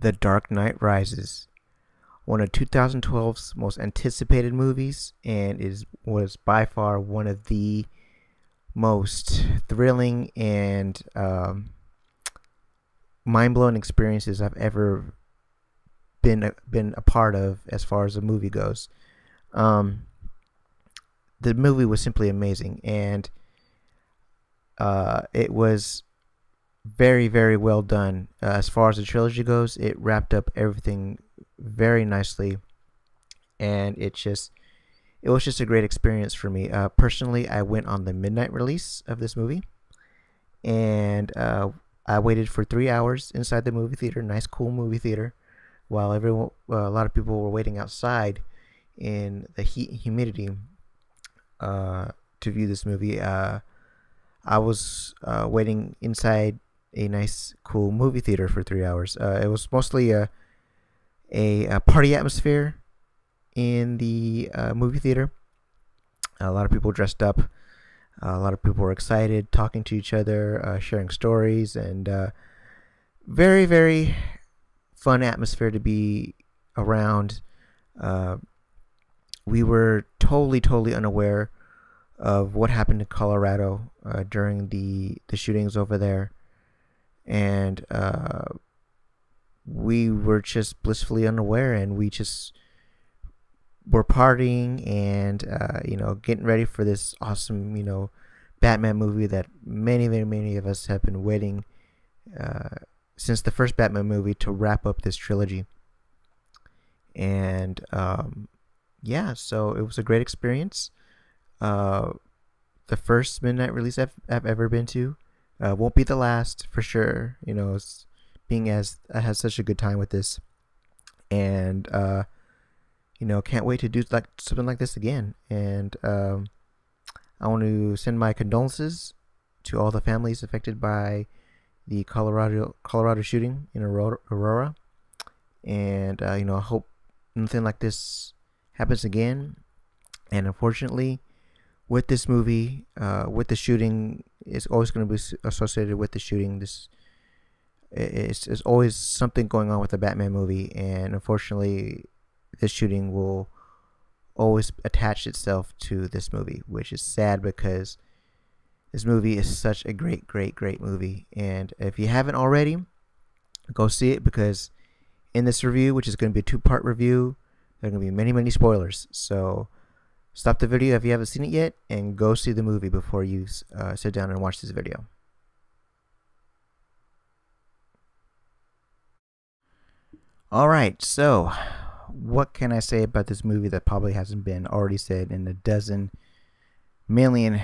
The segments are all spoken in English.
The Dark Knight Rises, one of 2012's most anticipated movies, and was by far one of the most thrilling and mind-blowing experiences I've ever been a part of as far as a movie goes. Um, the movie was simply amazing, and it was very, very well done. As far as the trilogy goes, it wrapped up everything very nicely, and it was just a great experience for me. Personally, I went on the midnight release of this movie, and I waited for 3 hours inside the movie theater, nice, cool movie theater, while a lot of people were waiting outside in the heat and humidity to view this movie. I was waiting inside a nice, cool movie theater for 3 hours. It was mostly a party atmosphere in the movie theater. A lot of people dressed up. A lot of people were excited, talking to each other, sharing stories, and very, very fun atmosphere to be around. We were totally, totally unaware of what happened in Colorado during the shootings over there, and we were just blissfully unaware, and we just were partying and getting ready for this awesome Batman movie that many of us have been waiting since the first Batman movie to wrap up this trilogy. And yeah, so it was a great experience. The first midnight release I've ever been to. Won't be the last for sure. Being as I had such a good time with this, and can't wait to do something like this again. And I want to send my condolences to all the families affected by the Colorado shooting in Aurora, and I hope nothing like this happens again. And unfortunately, with this movie, with the shooting, it's always going to be associated with the shooting. It's always something going on with the Batman movie, and unfortunately, this shooting will always attach itself to this movie, which is sad because this movie is such a great, great, great movie. And if you haven't already, go see it, because in this review, which is going to be a two-part review, there are going to be many, many spoilers. So stop the video if you haven't seen it yet, and go see the movie before you sit down and watch this video. Alright, so what can I say about this movie that probably hasn't been already said in a dozen million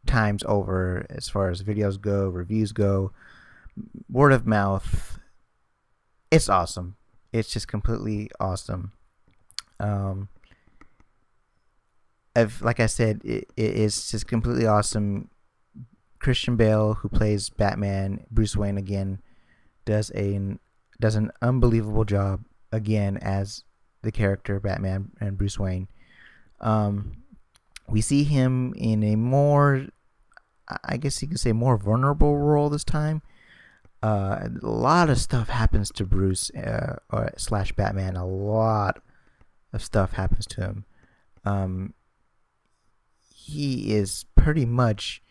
times over, as far as videos go, reviews go, word of mouth? It's awesome. It's just completely awesome. Like I said, it is just completely awesome. Christian Bale, who plays Batman, Bruce Wayne again, does an unbelievable job again as the character Batman and Bruce Wayne. We see him in a more, I guess you could say, more vulnerable role this time. A lot of stuff happens to Bruce slash Batman. A lot of stuff happens to him. He is pretty much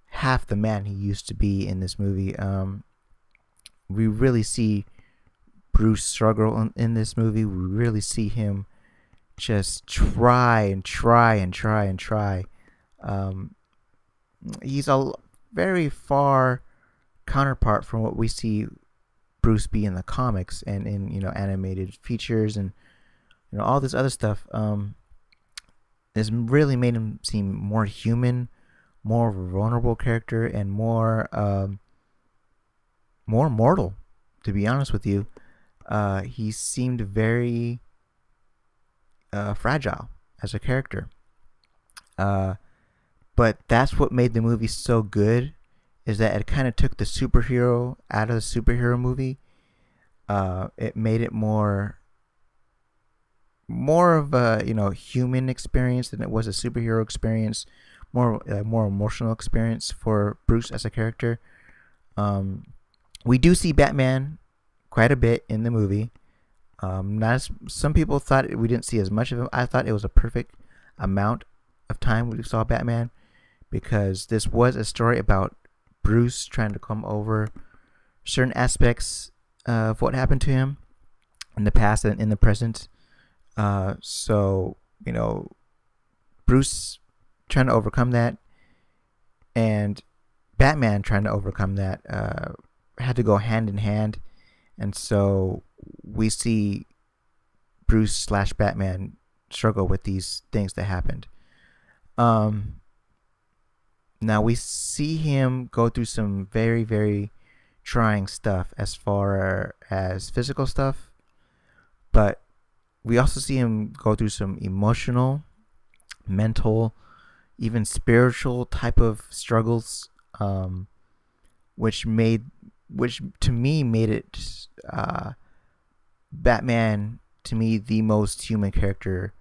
half the man he used to be in this movie. We really see Bruce struggle in this movie. We really see him just try and try and try and try. He's a very far counterpart from what we see Bruce be in the comics and in animated features and all this other stuff. This really made him seem more human, more vulnerable character, and more mortal. To be honest with you, he seemed very fragile as a character. But that's what made the movie so good, is that it kind of took the superhero out of the superhero movie. It made it more of a human experience than it was a superhero experience. More emotional experience for Bruce as a character. We do see Batman quite a bit in the movie. Not as, some people thought we didn't see as much of him. I thought it was a perfect amount of time we saw Batman, because this was a story about Bruce trying to come over certain aspects of what happened to him in the past and in the present. So, you know, Bruce trying to overcome that, and Batman trying to overcome that had to go hand in hand. And so we see Bruce slash Batman struggle with these things that happened. Now we see him go through some very, very trying stuff as far as physical stuff, but we also see him go through some emotional, mental, even spiritual type of struggles, which to me made it Batman, to me, the most human character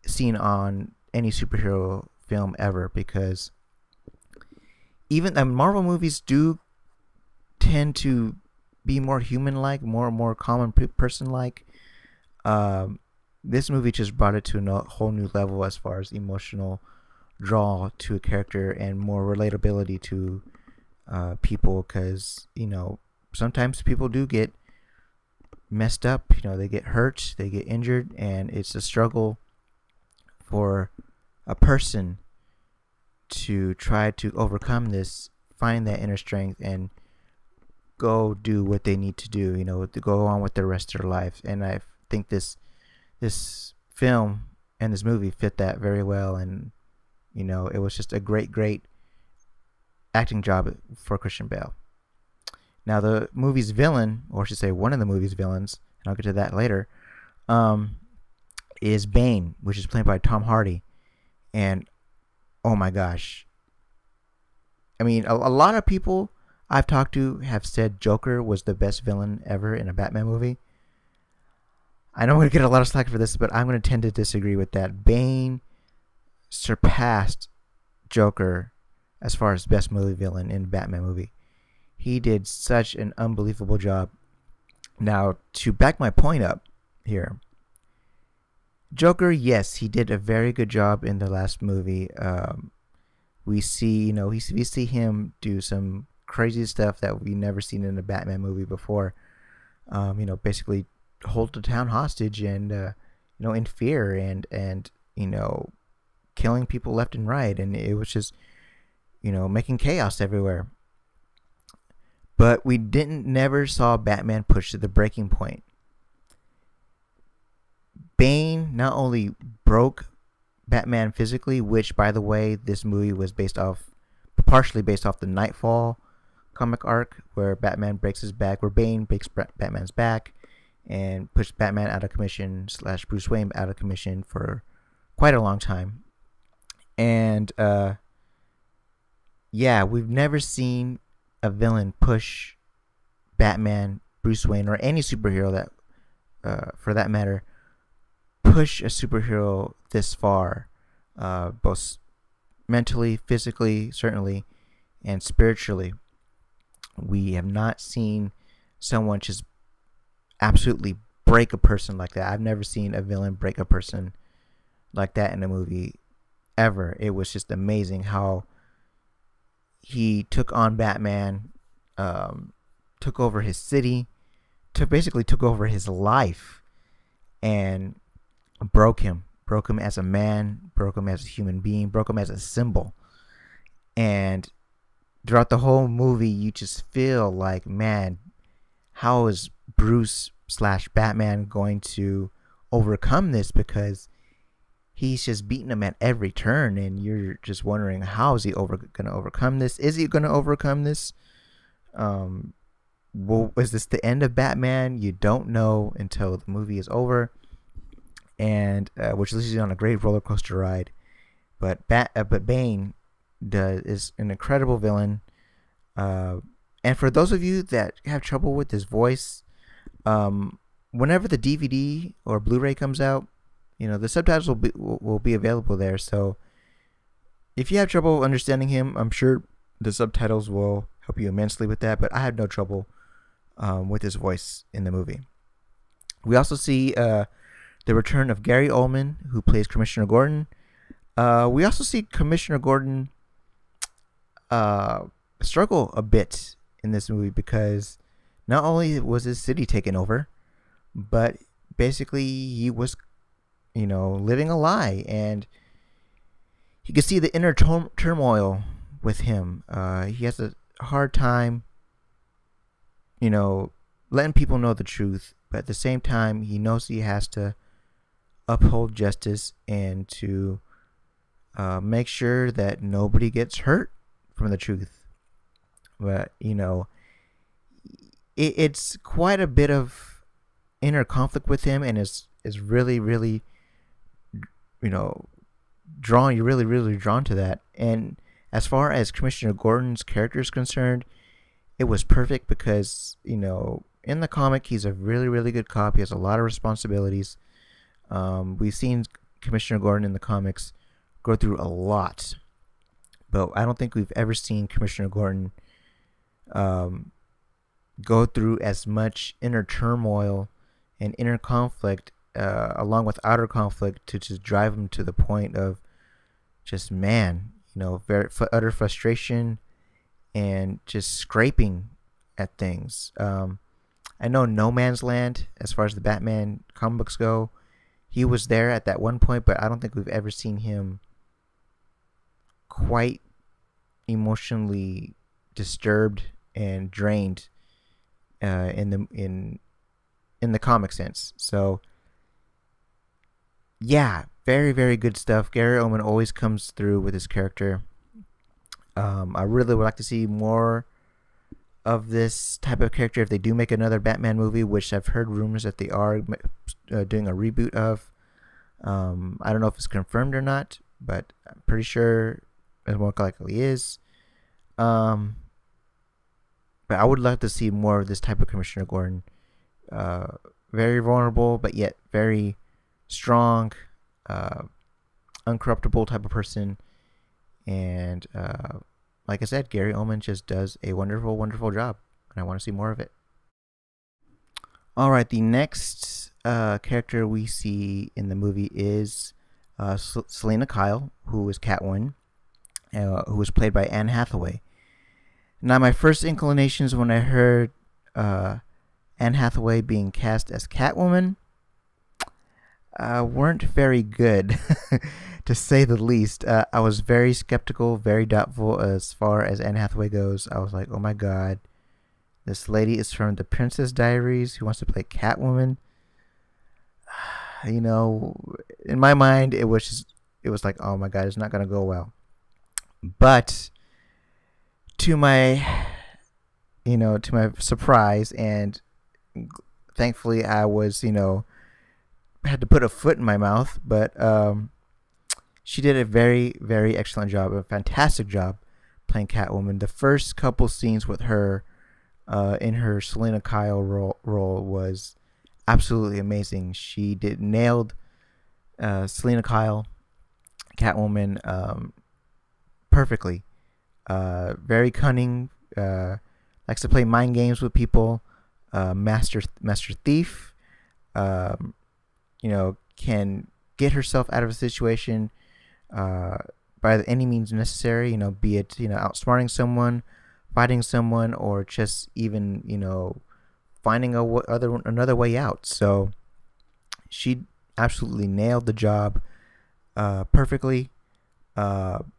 seen on any superhero film ever, because even Marvel movies do tend to be more human-like, more common person-like. This movie just brought it to a whole new level as far as emotional draw to a character and more relatability to people, because, you know, sometimes people do get messed up, you know, they get hurt, they get injured, and it's a struggle for a person to try to overcome this, find that inner strength, and go do what they need to do, you know, to go on with the rest of their life. And I think this film and this movie fit that very well, and, you know, it was just a great acting job for Christian Bale. Now, the movie's villain, or I should say one of the movie's villains, and I'll get to that later, is Bane, which is played by Tom Hardy. And oh my gosh, I mean, a lot of people I've talked to have said Joker was the best villain ever in a Batman movie. I know I'm going to get a lot of slack for this, but I'm going to tend to disagree with that. Bane surpassed Joker as far as best movie villain in a Batman movie. He did such an unbelievable job. Now, to back my point up here, Joker, yes, he did a very good job in the last movie. We see, you know, we see him do some crazy stuff that we've never seen in a Batman movie before. You know, basically hold the town hostage and, you know, in fear and, you know, killing people left and right. And it was just, you know, making chaos everywhere. But we never saw Batman push to the breaking point. Bane not only broke Batman physically, which, by the way, this movie was partially based off the Nightfall comic arc, where Batman breaks his back, where Bane breaks Batman's back and puts Batman out of commission / Bruce Wayne out of commission for quite a long time. And yeah, we've never seen a villain push Batman, Bruce Wayne, or any superhero that, for that matter, push a superhero this far, both mentally, physically, certainly, and spiritually. We have not seen someone just absolutely break a person like that. I've never seen a villain break a person like that in a movie ever. It was just amazing how he took on Batman, took over his city, basically took over his life, and broke him as a man, broke him as a human being, broke him as a symbol. And throughout the whole movie, you just feel like, man, how is Bruce / Batman going to overcome this? Because he's just beating him at every turn, and you're just wondering, how is he going to overcome this? Is he going to overcome this? Well, is this the end of Batman? You don't know until the movie is over, and which leads you on a great roller coaster ride. But Bane is an incredible villain. And for those of you that have trouble with his voice, whenever the DVD or Blu-ray comes out, you know, the subtitles will be available there. So if you have trouble understanding him, I'm sure the subtitles will help you immensely with that. But I had no trouble with his voice in the movie. We also see the return of Gary Oldman, who plays Commissioner Gordon. We also see Commissioner Gordon struggle a bit in this movie because not only was his city taken over, but basically he was, living a lie, and you can see the inner turmoil with him. He has a hard time, letting people know the truth, but at the same time, he knows he has to uphold justice and to make sure that nobody gets hurt from the truth. But it's quite a bit of inner conflict with him, and is really, really, drawn. You're really, really drawn to that. And as far as Commissioner Gordon's character is concerned, it was perfect because in the comic he's a really, really good cop. He has a lot of responsibilities. We've seen Commissioner Gordon in the comics go through a lot, but I don't think we've ever seen Commissioner Gordon go through as much inner turmoil and inner conflict, along with outer conflict, to just drive him to the point of just, very utter frustration and just scraping at things. I know No Man's Land, as far as the Batman comic books go, he was there at that one point, but I don't think we've ever seen him quite emotionally disturbed and drained in the comic sense. So yeah, very, very good stuff. Gary Oldman always comes through with his character. I really would like to see more of this type of character if they do make another Batman movie, which I've heard rumors that they are doing a reboot of. I don't know if it's confirmed or not, but I'm pretty sure it more likely is. But I would love to see more of this type of Commissioner Gordon. Very vulnerable, but yet very strong, uncorruptible type of person. And like I said, Gary Oldman just does a wonderful, wonderful job, and I want to see more of it. All right, the next character we see in the movie is Selena Kyle, who is Catwoman, who was played by Anne Hathaway. Now, my first inclinations when I heard Anne Hathaway being cast as Catwoman weren't very good, to say the least. I was very skeptical, very doubtful as far as Anne Hathaway goes. I was like, oh my god, this lady is from The Princess Diaries who wants to play Catwoman. In my mind, it was like, oh my god, it's not gonna go well. But to my surprise, and thankfully I was, had to put a foot in my mouth, but she did a very, very excellent job, a fantastic job playing Catwoman. The first couple scenes with her in her Selena Kyle role was absolutely amazing. She nailed Selena Kyle, Catwoman, perfectly. Very cunning, likes to play mind games with people, master thief, can get herself out of a situation by any means necessary, be it, outsmarting someone, fighting someone, or just even, finding another way out. So she absolutely nailed the job perfectly. I'm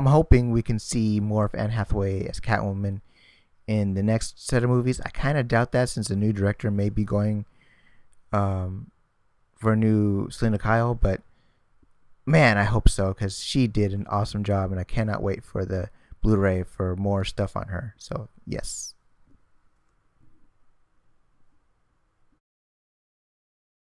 hoping we can see more of Anne Hathaway as Catwoman in the next set of movies. I kind of doubt that, since the new director may be going for a new Selena Kyle, but man, I hope so, because she did an awesome job, and I cannot wait for the Blu-ray for more stuff on her. So yes.